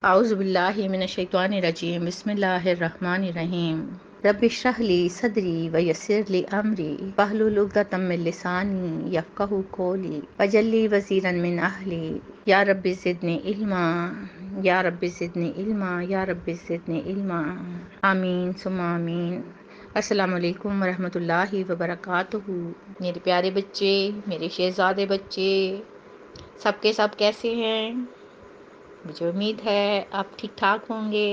اعوذ باللہ من الشیطان الرجیم، بسم اللہ الرحمن الرحیم۔ رب اشرح لی صدری ویسر لی امری واحلل عقدۃ من لسانی یفقہوا قولی واجعل لی وزیرا من اہلی یا رب زدنی علما یا رب زدنی علما یا رب زدنی علما، آمین ثم آمین۔ السلام علیکم ورحمۃ اللہ وبرکاتہ۔ میرے پیارے بچے، میرے شہزادے بچے، سب کے سب کیسے ہیں؟ مجھے امید ہے آپ ٹھیک ٹھاک ہوں گے۔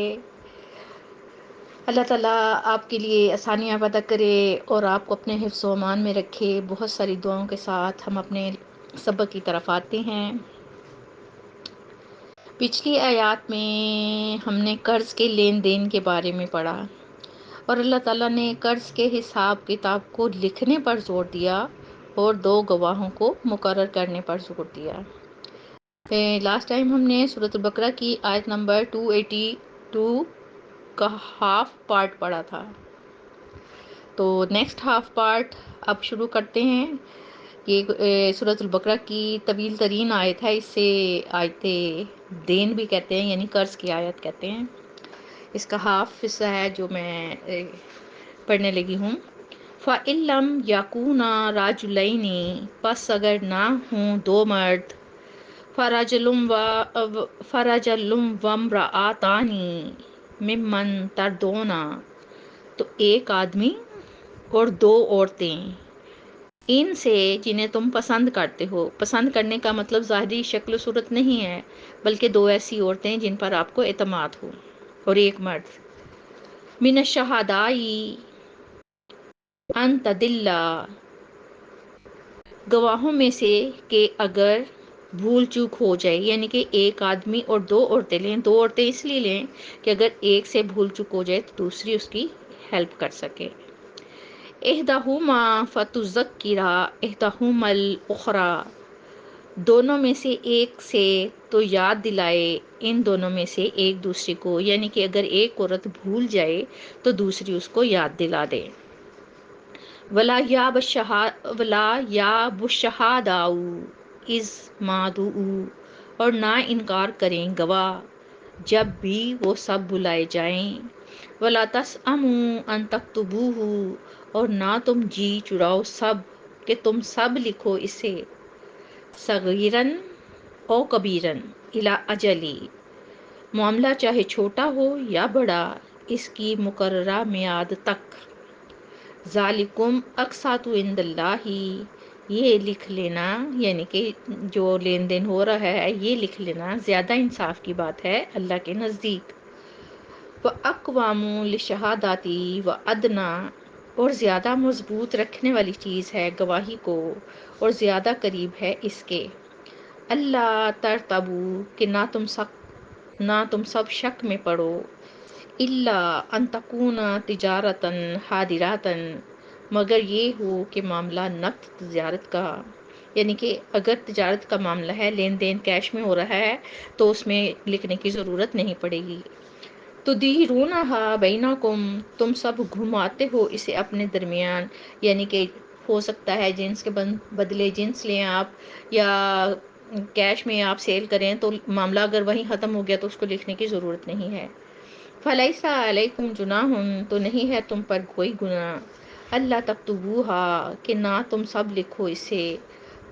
اللہ تعالیٰ آپ کے لیے آسانیاں پیدا کرے اور آپ کو اپنے حفظ و امان میں رکھے۔ بہت ساری دعاؤں کے ساتھ ہم اپنے سبق کی طرف آتے ہیں۔ پچھلی آیات میں ہم نے قرض کے لین دین کے بارے میں پڑھا اور اللہ تعالیٰ نے قرض کے حساب کتاب کو لکھنے پر زور دیا اور 2 گواہوں کو مقرر کرنے پر زور دیا۔ لاسٹ ٹائم ہم نے سورۃ البقرہ کی آیت نمبر 282 کا ہاف پارٹ پڑھا تھا، تو نیکسٹ ہاف پارٹ اب شروع کرتے ہیں۔ یہ سورۃ البقرہ کی طویل ترین آیت ہے، اس سے آیت دین بھی کہتے ہیں، یعنی قرض کی آیت کہتے ہیں۔ اس کا ہاف حصہ ہے جو میں پڑھنے لگی ہوں۔ فَإِن لَّمْ يَكُونَا رَجُلَيْنِ، پس اگر نہ ہوں 2 مرد، فرجلم وامرأتانی ممن تردونا، تو 1 آدمی اور 2 عورتیں ان سے جنہیں تم پسند کرتے ہو۔ پسند کرنے کا مطلب ظاہری شکل و صورت نہیں ہے، بلکہ 2 ایسی عورتیں جن پر آپ کو اعتماد ہو، اور 1 مرد۔ من الشہدائی ان تدلّا، گواہوں میں سے کہ اگر بھول چوک ہو جائے، یعنی کہ 1 آدمی اور 2 عورتیں لیں۔ 2 عورتیں اس لیے لیں کہ اگر ایک سے بھول چوک ہو جائے تو دوسری اس کی ہیلپ کر سکے۔ احدہما فتذکرا احدہما الاخری، دونوں میں سے ایک سے تو یاد دلائے ان دونوں میں سے ایک دوسرے کو، یعنی کہ اگر ایک عورت بھول جائے تو دوسری اس کو یاد دلا دے۔ ولا یاب الشہداء اذ ما دعوا، اور نہ انکار کریں گواہ جب بھی وہ سب بلائے جائیں۔ ولا تسأموا ان تکتبوہ، اور نہ تم جی چراؤ سب کہ تم سب لکھو اسے، صغیراً او کبیراً الی اجلی، معاملہ چاہے چھوٹا ہو یا بڑا اس کی مقررہ میعاد تک۔ ذالکم اقساط عند اللہ، یہ لکھ لینا، یعنی کہ جو لین دین ہو رہا ہے یہ لکھ لینا زیادہ انصاف کی بات ہے اللہ کے نزدیک۔ وَأَقْوَمُ لِلشَّهَادَةِ وَأَدْنَىٰ، اور زیادہ مضبوط رکھنے والی چیز ہے گواہی کو اور زیادہ قریب ہے اس کے۔ اللہ ترتبوا، کہ نہ تم سب شک میں پڑو۔ الا ان تکون تجارتاً حاضراتاً، مگر یہ ہو کہ معاملہ نقد تجارت کا، یعنی کہ اگر تجارت کا معاملہ ہے، لین دین کیش میں ہو رہا ہے تو اس میں لکھنے کی ضرورت نہیں پڑے گی۔ تدیرونہا بینکم، تم سب گھماتے ہو اسے اپنے درمیان، یعنی کہ ہو سکتا ہے جنس کے بدلے جنس لیں آپ، یا کیش میں آپ سیل کریں تو معاملہ اگر وہیں ختم ہو گیا تو اس کو لکھنے کی ضرورت نہیں ہے۔ فَلَيْسَ عَلَيْكُمْ جُنَاحٌ، تو نہیں ہے تم پر کوئی گناہ، اللہ تکتبوہا، کہ نہ تم سب لکھو اسے۔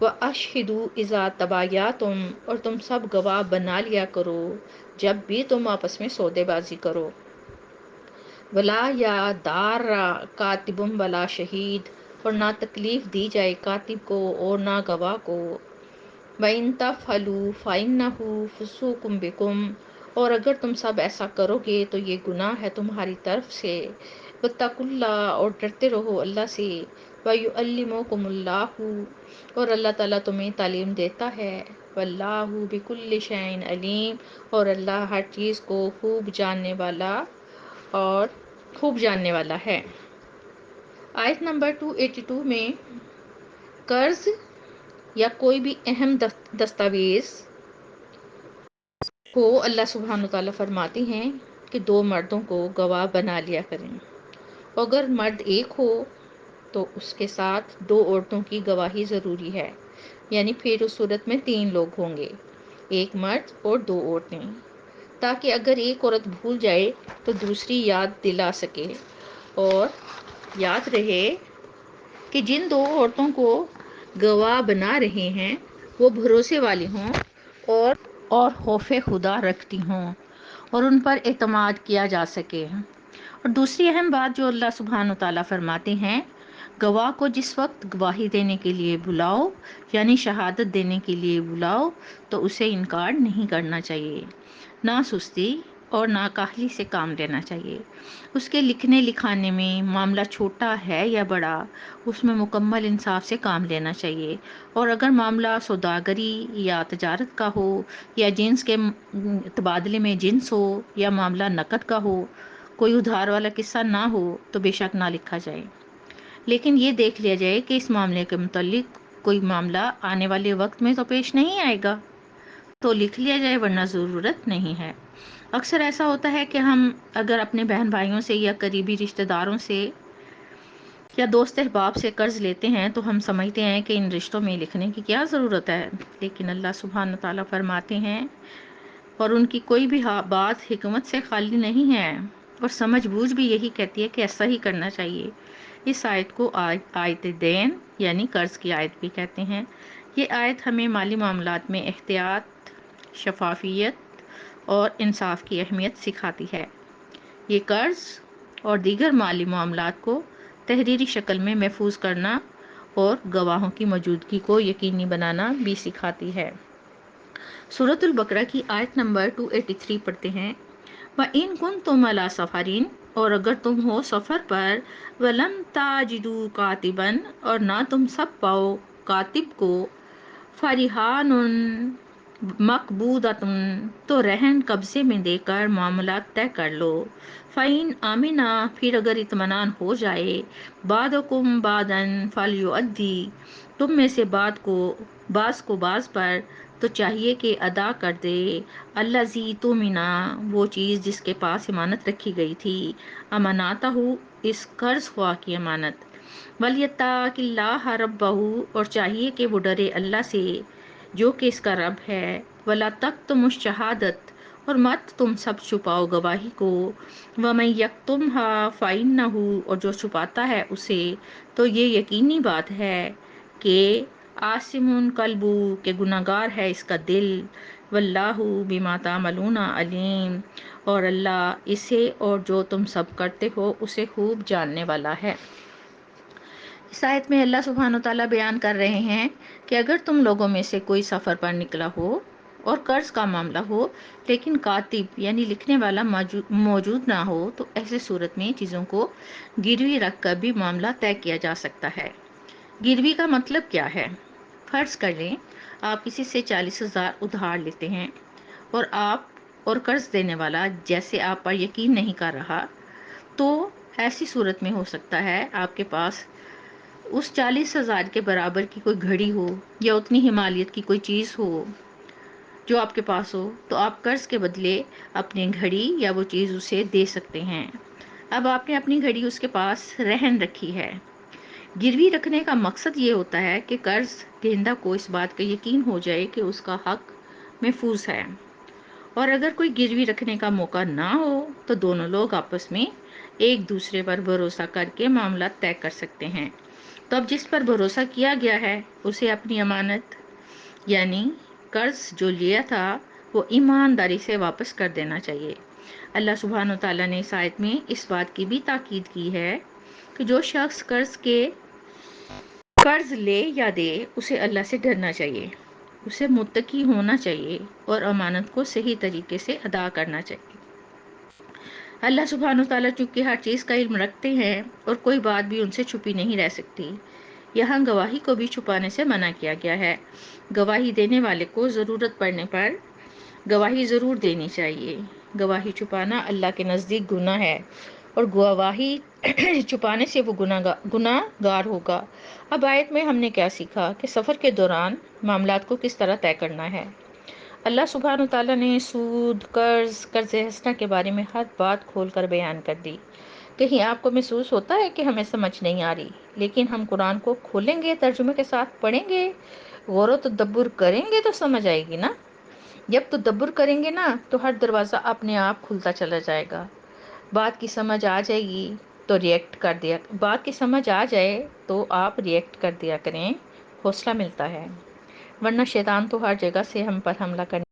وَأَشْهِدُوا إِذَا تَبَايَعْتُمْ، اور تم سب گواہ بنا لیا کرو جب بھی تم آپس میں سودے بازی کرو۔ وَلَا يَضَارَّ كَاتِبٌ وَلَا شَهِيدٌ، اور نہ تکلیف دی جائے کاتب کو اور نہ گواہ کو۔ وَإِن تَفْعَلُوا فَإِنَّهُ فُسُوقٌ بِكُمْ، اور اگر تم سب ایسا کرو گے تو یہ گناہ ہے تمہاری طرف سے۔ وَاتَّقُوا اللَّهَ، اور ڈرتے رہو اللہ سے۔ وَيُعَلِّمُكُمُ اللَّهُ، اور اللہ تعالیٰ تمہیں تعلیم دیتا ہے۔ وَاللَّهُ بِكُلِّ شَيْءٍ عَلِيمٌ، اور اللہ ہر چیز کو خوب جاننے والا ہے۔ آیت نمبر 282 میں قرض یا کوئی بھی اہم دستاویز کو اللہ سبحانہ وتعالیٰ فرماتے ہیں کہ 2 مردوں کو گواہ بنا لیا کریں۔ اگر مرد ایک ہو تو اس کے ساتھ 2 عورتوں کی گواہی ضروری ہے، یعنی پھر اس صورت میں 3 لوگ ہوں گے، 1 مرد اور 2 عورتیں۔ تاکہ اگر ایک عورت بھول جائے تو دوسری یاد دلا سکے، اور یاد رہے کہ جن دو عورتوں کو گواہ بنا رہے ہیں وہ بھروسے والی ہوں اور خوف خدا رکھتی ہوں اور ان پر اعتماد کیا جا سکے۔ اور دوسری اہم بات جو اللہ سبحانہ و تعالیٰ فرماتے ہیں، گواہ کو جس وقت گواہی دینے کے لیے بلاؤ، یعنی شہادت دینے کے لیے بلاؤ، تو اسے انکار نہیں کرنا چاہیے، نہ سستی اور نہ کاہلی سے کام لینا چاہیے۔ اس کے لکھنے لکھانے میں معاملہ چھوٹا ہے یا بڑا، اس میں مکمل انصاف سے کام لینا چاہیے، اور اگر معاملہ سوداگری یا تجارت کا ہو یا جنس کے تبادلے میں جنس ہو یا معاملہ نقد کا ہو، کوئی ادھار والا قصہ نہ ہو تو بے شک نہ لکھا جائے، لیکن یہ دیکھ لیا جائے کہ اس معاملے کے متعلق کوئی معاملہ آنے والے وقت میں تو پیش نہیں آئے گا تو لکھ لیا جائے، ورنہ ضرورت نہیں ہے۔ اکثر ایسا ہوتا ہے کہ ہم اگر اپنے بہن بھائیوں سے یا قریبی رشتہ داروں سے یا دوست احباب سے قرض لیتے ہیں تو ہم سمجھتے ہیں کہ ان رشتوں میں لکھنے کی کیا ضرورت ہے، لیکن اللہ سبحانہ تعالیٰ فرماتے ہیں، اور ان کی کوئی بھی بات حکمت سے خالی نہیں ہے، اور سمجھ بوجھ بھی یہی کہتی ہے کہ ایسا ہی کرنا چاہیے۔ اس آیت کو آیت دین یعنی قرض کی آیت بھی کہتے ہیں۔ یہ آیت ہمیں مالی معاملات میں احتیاط، شفافیت اور انصاف کی اہمیت سکھاتی ہے۔ یہ قرض اور دیگر مالی معاملات کو تحریری شکل میں محفوظ کرنا اور گواہوں کی موجودگی کو یقینی بنانا بھی سکھاتی ہے۔ سورۃ البقرہ کی آیت نمبر 283 پڑھتے ہیں، وَإِن كُنتُمْ عَلَىٰ سَفَرٍ، اور اگر تم ہو سفر پر، وَلَمْ تَجِدُوا كَاتِبًا، اور نہ تم سب پاؤ کاتب کو، فَرِحَانٌ مَقْبُوضَةٌ، تو رہن قبضے میں دے کر معاملات طے کر لو۔ فَإِنْ آمِنَا، پھر اگر اطمینان ہو جائے، بَعْضُكُمْ بَعْضًا فَلْيُؤَدِّ، تم میں سے بعض کو بعض پر تو چاہیے کہ ادا کر دے، الذی تؤمنا، وہ چیز جس کے پاس امانت رکھی گئی تھی، اماناتہ، اس قرض خواہ کی امانت، ولیتق اللہ ربہ، اور چاہیے کہ وہ ڈرے اللہ سے جو کہ اس کا رب ہے، ولا تکتموا الشہادۃ، اور مت تم سب چھپاؤ گواہی کو، ومن یکتمھا فإنہ، اور جو چھپاتا ہے اسے تو یہ یقینی بات ہے کہ آثم قلبہ، کہ گناہگار ہے اس کا دل، واللہ بما تعملون علیم، اور اللہ اسے اور جو تم سب کرتے ہو اسے خوب جاننے والا ہے۔ اس آیت میں اللہ سبحانہ وتعالیٰ بیان کر رہے ہیں کہ اگر تم لوگوں میں سے کوئی سفر پر نکلا ہو اور قرض کا معاملہ ہو لیکن کاتب یعنی لکھنے والا موجود نہ ہو، تو ایسے صورت میں چیزوں کو گروی رکھ کر بھی معاملہ طے کیا جا سکتا ہے۔ گروی کا مطلب کیا ہے؟ فرض کر لیں آپ کسی سے 40,000 ادھار لیتے ہیں اور قرض دینے والا جیسے آپ پر یقین نہیں کر رہا، تو ایسی صورت میں ہو سکتا ہے آپ کے پاس اس 40,000 کے برابر کی کوئی گھڑی ہو یا اتنی ہمالیت کی کوئی چیز ہو جو آپ کے پاس ہو، تو آپ قرض کے بدلے اپنی گھڑی یا وہ چیز اسے دے سکتے ہیں۔ اب آپ نے اپنی گھڑی اس کے پاس رہن رکھی ہے۔ گروی رکھنے کا مقصد یہ ہوتا ہے کہ قرض دہندہ کو اس بات کا یقین ہو جائے کہ اس کا حق محفوظ ہے، اور اگر کوئی گروی رکھنے کا موقع نہ ہو تو دونوں لوگ آپس میں ایک دوسرے پر بھروسہ کر کے معاملات طے کر سکتے ہیں۔ تو اب جس پر بھروسہ کیا گیا ہے اسے اپنی امانت یعنی قرض جو لیا تھا وہ ایمانداری سے واپس کر دینا چاہیے۔ اللہ سبحانہ و تعالیٰ نے اس آیت میں اس بات کی بھی تاکید کی ہے کہ جو شخص قرض لے یا دے اسے اللہ سے ڈرنا چاہیے، اسے متقی ہونا چاہیے اور امانت کو صحیح طریقے سے ادا کرنا چاہیے۔ اللہ سبحانہ و تعالیٰ چونکہ ہر چیز کا علم رکھتے ہیں اور کوئی بات بھی ان سے چھپی نہیں رہ سکتی، یہاں گواہی کو بھی چھپانے سے منع کیا گیا ہے۔ گواہی دینے والے کو ضرورت پڑنے پر گواہی ضرور دینی چاہیے۔ گواہی چھپانا اللہ کے نزدیک گناہ ہے، اور گواہی چھپانے سے وہ گناہ گار ہوگا۔ اب آیت میں ہم نے کیا سیکھا کہ سفر کے دوران معاملات کو کس طرح طے کرنا ہے۔ اللہ سبحانہ و تعالیٰ نے سود، قرض حسنہ کے بارے میں ہر بات کھول کر بیان کر دی۔ کہیں آپ کو محسوس ہوتا ہے کہ ہمیں سمجھ نہیں آ رہی، لیکن ہم قرآن کو کھولیں گے، ترجمے کے ساتھ پڑھیں گے، غور و تدبر کریں گے تو سمجھ آئے گی نا۔ جب تدبر کریں گے نا تو ہر دروازہ اپنے آپ کھلتا چلا جائے گا. بات کی سمجھ آ جائے گی تو ریئیکٹ کر دیا، بات کی سمجھ آ جائے تو آپ ریئیکٹ کر دیا کریں، حوصلہ ملتا ہے. ورنہ شیطان تو ہر جگہ سے ہم پر حملہ کرنے